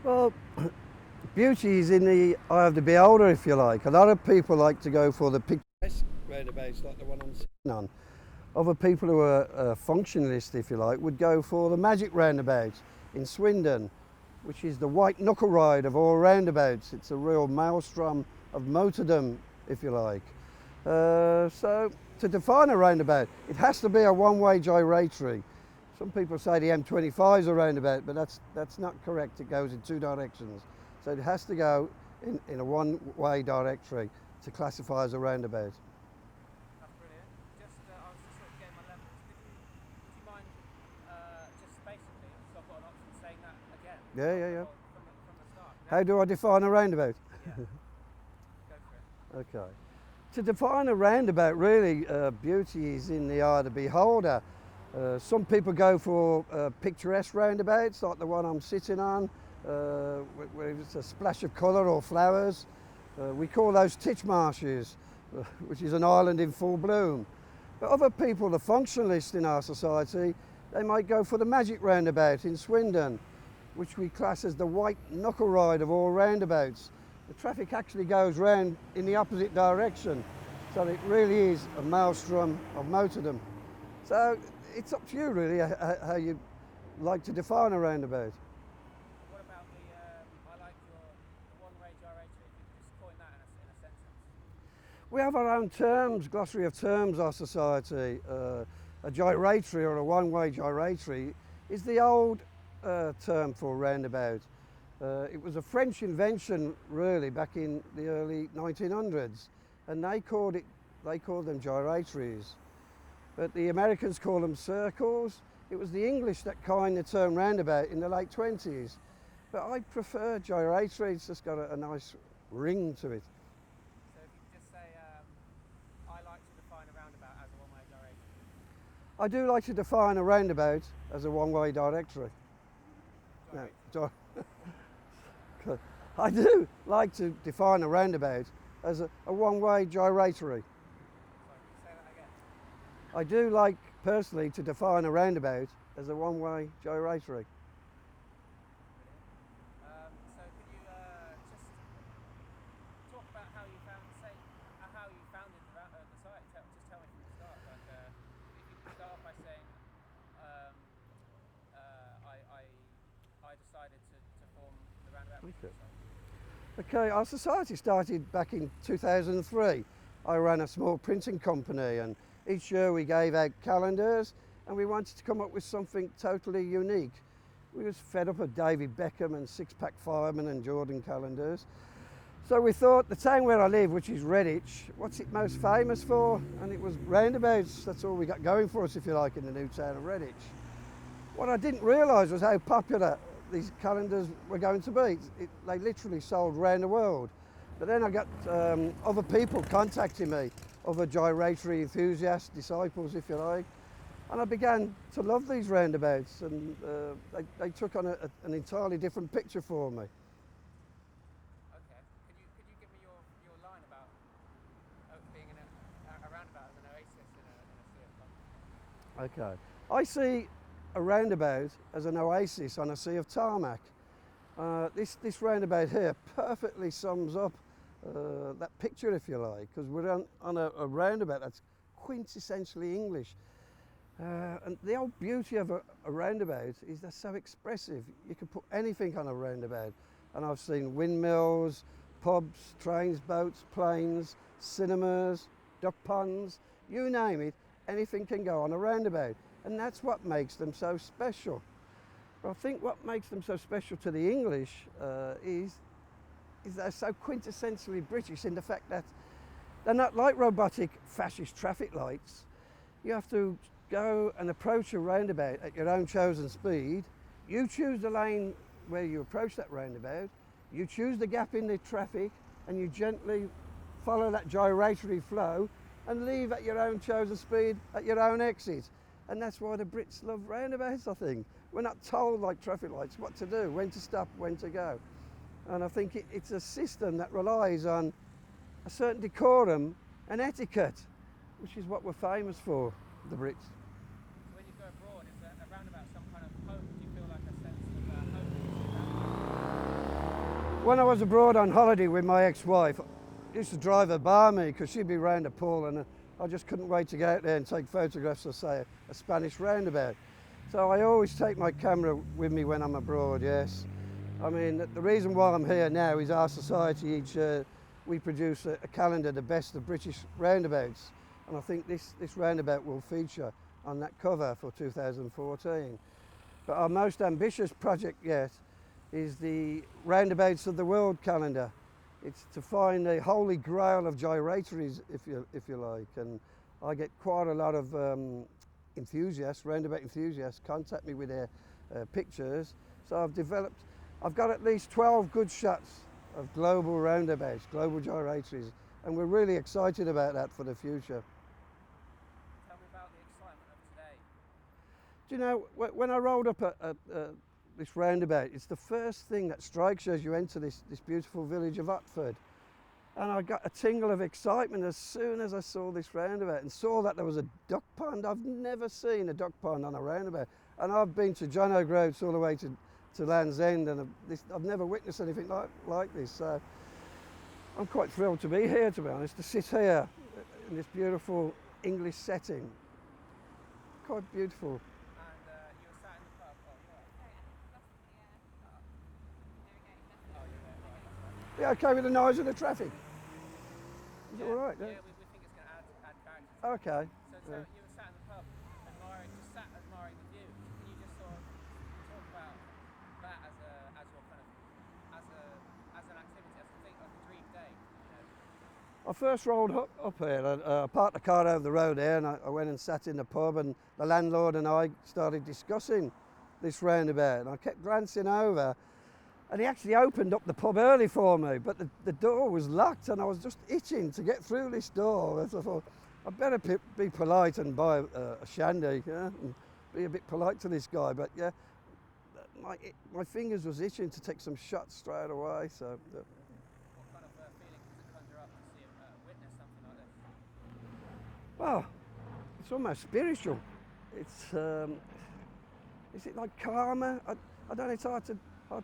Well, beauty is in the eye of the beholder, if you like. A lot of people like to go for the picturesque roundabouts like the one I'm sitting on. Other people who are functionalists, if you like, would go for the magic roundabout in Swindon, which is the white knuckle ride of all roundabouts. It's a real maelstrom of motordom, if you like. So to define a roundabout, it has to be a one-way gyratory. Some people say the M25 is a roundabout, but that's not correct. It goes in two directions. So it has to go in a one-way directory to classify as a roundabout. That's brilliant. I was just sort of getting my levels. Would you mind just basically, so I've got an option saying that again? Yeah, yeah, yeah. From the start. How do I define a roundabout? Yeah. Go for it. Okay. To define a roundabout, really, beauty is in the eye of the beholder. Some people go for picturesque roundabouts, like the one I'm sitting on, where it's a splash of colour or flowers. We call those titchmarshes, which is an island in full bloom. But other people, the functionalists in our society, they might go for the magic roundabout in Swindon, which we class as the white knuckle ride of all roundabouts. The traffic actually goes round in the opposite direction, so it really is a maelstrom of motordom. So it's up to you really how you like to define a roundabout. What about I like the one-way gyratory. If you could just coin that in a sentence. We have our own terms, glossary of terms, our society. A gyratory or a one-way gyratory is the old term for roundabout. It was a French invention really back in the early 1900s, and they called them gyratories. But the Americans call them circles. It was the English that coined the term roundabout in the late 20s. But I prefer gyratory, it's just got a nice ring to it. So if you could just say, I like to define a roundabout as a one-way gyratory. I do like to define a roundabout as a one-way directory. No, I do like to define a roundabout as a one-way gyratory. Sorry, say that again. I do like personally to define a roundabout as a one-way gyratory. So could you just talk about how you founded the site? Just tell me from the start. Like, if you could start off by saying, I decided to form the roundabout. Okay. Okay, our society started back in 2003. I ran a small printing company, and each year we gave out calendars, and we wanted to come up with something totally unique. We was fed up of David Beckham and six-pack firemen and Jordan calendars. So we thought the town where I live, which is Redditch, what's it most famous for? And it was roundabouts. That's all we got going for us, if you like, in the new town of Redditch. What I didn't realise was how popular these calendars were going to be. They literally sold around the world. But then I got other people contacting me, other gyratory enthusiasts, disciples if you like, and I began to love these roundabouts, and they took on an entirely different picture for me. Okay. Could you give me your line about being in a roundabout as an oasis in a sea of Okay. I see a roundabout as an oasis on a sea of tarmac. This roundabout here perfectly sums up that picture, if you like, because we're on a roundabout that's quintessentially English. And the whole beauty of a roundabout is they're so expressive. You can put anything on a roundabout. And I've seen windmills, pubs, trains, boats, planes, cinemas, duck ponds, you name it, anything can go on a roundabout. And that's what makes them so special. But I think what makes them so special to the English is they're so quintessentially British in the fact that they're not like robotic fascist traffic lights. You have to go and approach a roundabout at your own chosen speed. You choose the lane where you approach that roundabout, you choose the gap in the traffic, and you gently follow that gyratory flow and leave at your own chosen speed at your own exit. And that's why the Brits love roundabouts, I think. We're not told, like traffic lights, what to do, when to stop, when to go. And I think it's a system that relies on a certain decorum and etiquette, which is what we're famous for, the Brits. So when you go abroad, is a roundabout some kind of home? Do you feel like a sense of home? When I was abroad on holiday with my ex-wife, I used to drive her by me because she'd be round a pool, and I just couldn't wait to get out there and take photographs of, say, a Spanish roundabout. So I always take my camera with me when I'm abroad, yes. I mean, the reason why I'm here now is our society each year, we produce a calendar, the best of British roundabouts. And I think this roundabout will feature on that cover for 2014. But our most ambitious project yet is the Roundabouts of the World calendar. It's to find the holy grail of gyratories, if you like. And I get quite a lot of enthusiasts, roundabout enthusiasts, contact me with their pictures. So I've got at least 12 good shots of global roundabouts, global gyratories, and we're really excited about that for the future. Tell me about the excitement of today. Do you know, when I rolled up at this roundabout, it's the first thing that strikes you as you enter this beautiful village of Otford. And I got a tingle of excitement as soon as I saw this roundabout and saw that there was a duck pond. I've never seen a duck pond on a roundabout. And I've been to John O'Groats all the way to Land's End, and I've never witnessed anything like this. So I'm quite thrilled to be here, to be honest, to sit here in this beautiful English setting. Quite beautiful. And you were sat in the pub. Oh, you're right. Oh, you're there. Right, that's right. Yeah, okay with the noise of the traffic? Is it all right? Yeah, we think it's going to add character. Okay. So Yeah. you were sat in the pub, admiring the view. Can you just sort of talk about that as your kind of as an activity, as a thing, like a dream day? You know? I first rolled up here. I parked the car over the road there, and I went and sat in the pub, and the landlord and I started discussing this roundabout. And I kept glancing over, and he actually opened up the pub early for me, but the door was locked, and I was just itching to get through this door. So I thought, I'd better be polite and buy a shandy, yeah, and be a bit polite to this guy. But yeah, my fingers was itching to take some shots straight away. So. What kind of feeling does it conjure up to see witness something like this? Well, it's almost spiritual. Is it like karma? I don't know, it's hard to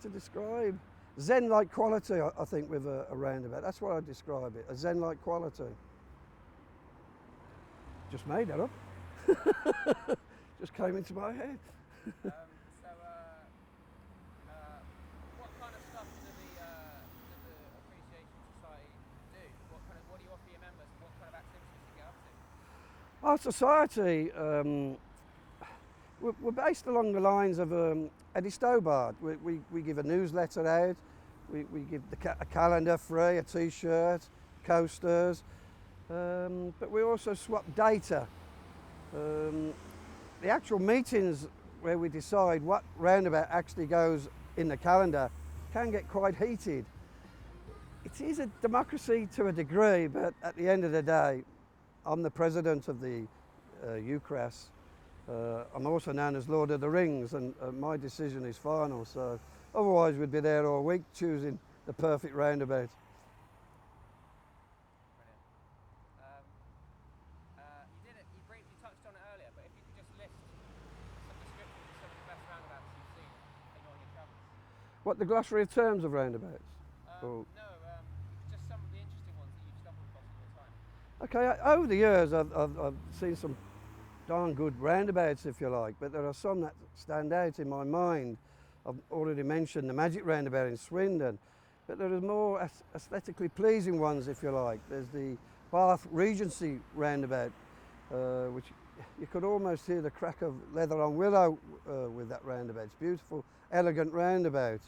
describe. Zen-like quality, I think, with a roundabout. That's what I describe it, a Zen-like quality. Just made that up. Just came into my head. What kind of stuff does the Appreciation Society do? What do you offer your members? What kind of activities do you get up to? Our society, we're based along the lines of Eddie Stobart. We give a newsletter out, we give a calendar free, a t-shirt, coasters, but we also swap data. The actual meetings where we decide what roundabout actually goes in the calendar can get quite heated. It is a democracy to a degree, but at the end of the day, I'm the president of the UCRAS. I'm also known as Lord of the Rings, and my decision is final. So otherwise we'd be there all week choosing the perfect roundabout. You briefly touched on it earlier, but if you could just list some descriptions of some of the best roundabouts you've seen on your travels. What, the glossary of terms of roundabouts? Just some of the interesting ones that you've stumbled across in your time. Okay, over the years I've seen some darn good roundabouts, if you like, but there are some that stand out in my mind. I've already mentioned the Magic Roundabout in Swindon, but there are more aesthetically pleasing ones, if you like. There's the Bath Regency Roundabout, which you could almost hear the crack of leather on willow with that roundabout. It's beautiful, elegant roundabout.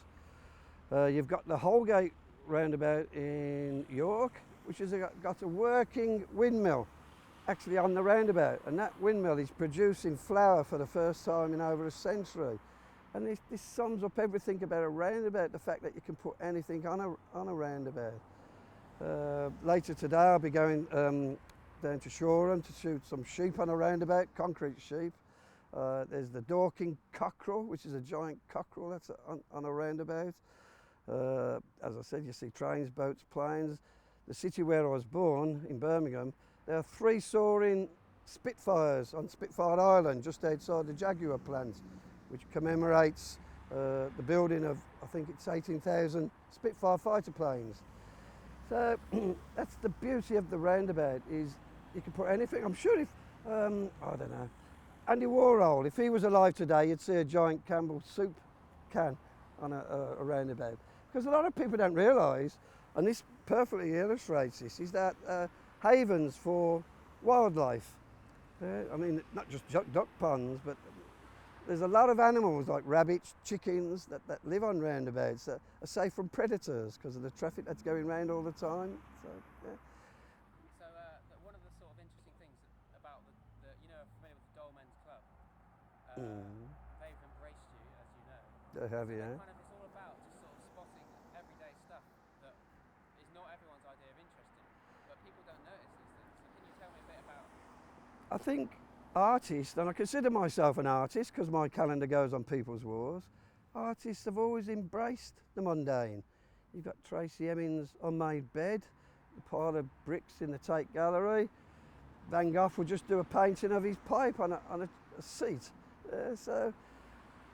You've got the Holgate Roundabout in York, which has got a working windmill actually on the roundabout, and that windmill is producing flour for the first time in over a century. And this sums up everything about a roundabout, the fact that you can put anything on a roundabout. Later today I'll be going down to Shoreham to shoot some sheep on a roundabout, concrete sheep. There's the Dorking cockerel, which is a giant cockerel that's on a roundabout. As I said, you see trains, boats, planes. The city where I was born, in Birmingham, there are 3 soaring Spitfires on Spitfire Island, just outside the Jaguar plant, which commemorates the building of, I think it's 18,000 Spitfire fighter planes. So that's the beauty of the roundabout, is you can put anything. I'm sure if, I don't know, Andy Warhol, if he was alive today, you'd see a giant Campbell soup can on a roundabout. Because a lot of people don't realise, and this perfectly illustrates this, is that havens for wildlife. I mean, not just duck ponds, but there's a lot of animals like rabbits, chickens that live on roundabouts that are safe from predators because of the traffic that's going round all the time. So, yeah. So one of the sort of interesting things about the you know, familiar with the Dolmen's Club, they've embraced you, as you know. They have, So yeah. it's all about just sort of spotting everyday stuff that is not everyone's idea of interesting, but people don't notice these things. So can you tell me a bit about? I think artists, and I consider myself an artist because my calendar goes on people's walls, artists have always embraced the mundane. You've got Tracy Emin's unmade bed, a pile of bricks in the Tate Gallery. Van Gogh will just do a painting of his pipe on a seat. So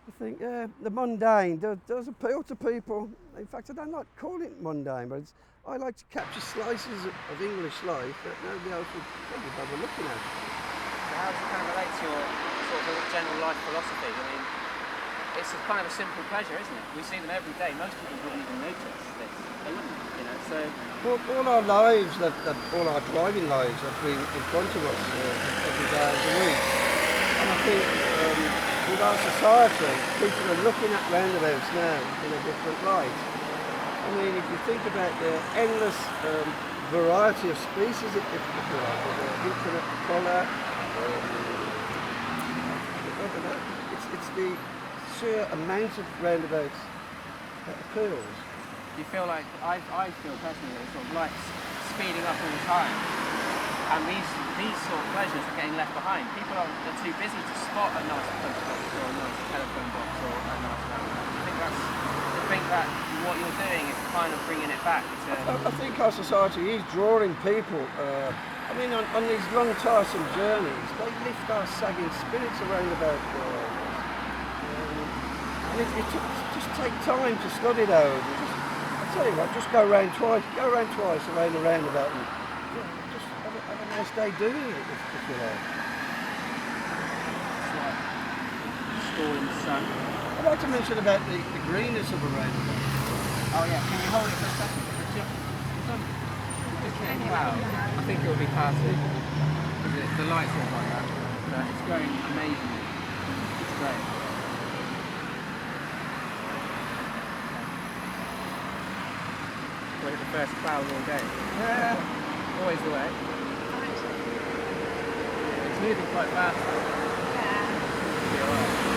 I think, yeah, the mundane does appeal to people. In fact, I don't like calling it mundane, but I like to capture slices of English life that nobody else would probably bother looking at. So how does it kind of relate to your sort of general life philosophy? I mean, it's a kind of a simple pleasure, isn't it? We see them every day. Most people wouldn't even notice this. They wouldn't, you know. So all our lives, all our driving lives, have been in front of us every day of the week. And I think with our society, people are looking at roundabouts now in a different light. I mean, if you think about the endless variety of species, if you like, the infinite colour, I don't know, it's the sheer amount of roundabouts that appeals. you feel like I feel personally that sort of life's speeding up all the time, and these sort of pleasures are getting left behind. People are too busy to spot a nice postbox or a nice telephone box or a nice roundabout. Do you think that what you're doing is kind of bringing it back to? I think our society is drawing people. I mean, on these long, tiresome journeys, they lift our sagging spirits around about. And if you just take time to study those, I tell you what, just go around twice around the roundabout, and just have a nice day doing it, if you like. It's like school in the sun. I'd like to mention about the greenness of a roundabout. Oh yeah, can you hold it for a second? Wow, I think it will be passing. The lights look like that. But it's going amazingly. It's great. We're the first cloud all day. Yeah. Always the way. It's moving quite fast. Yeah. It'll be alright.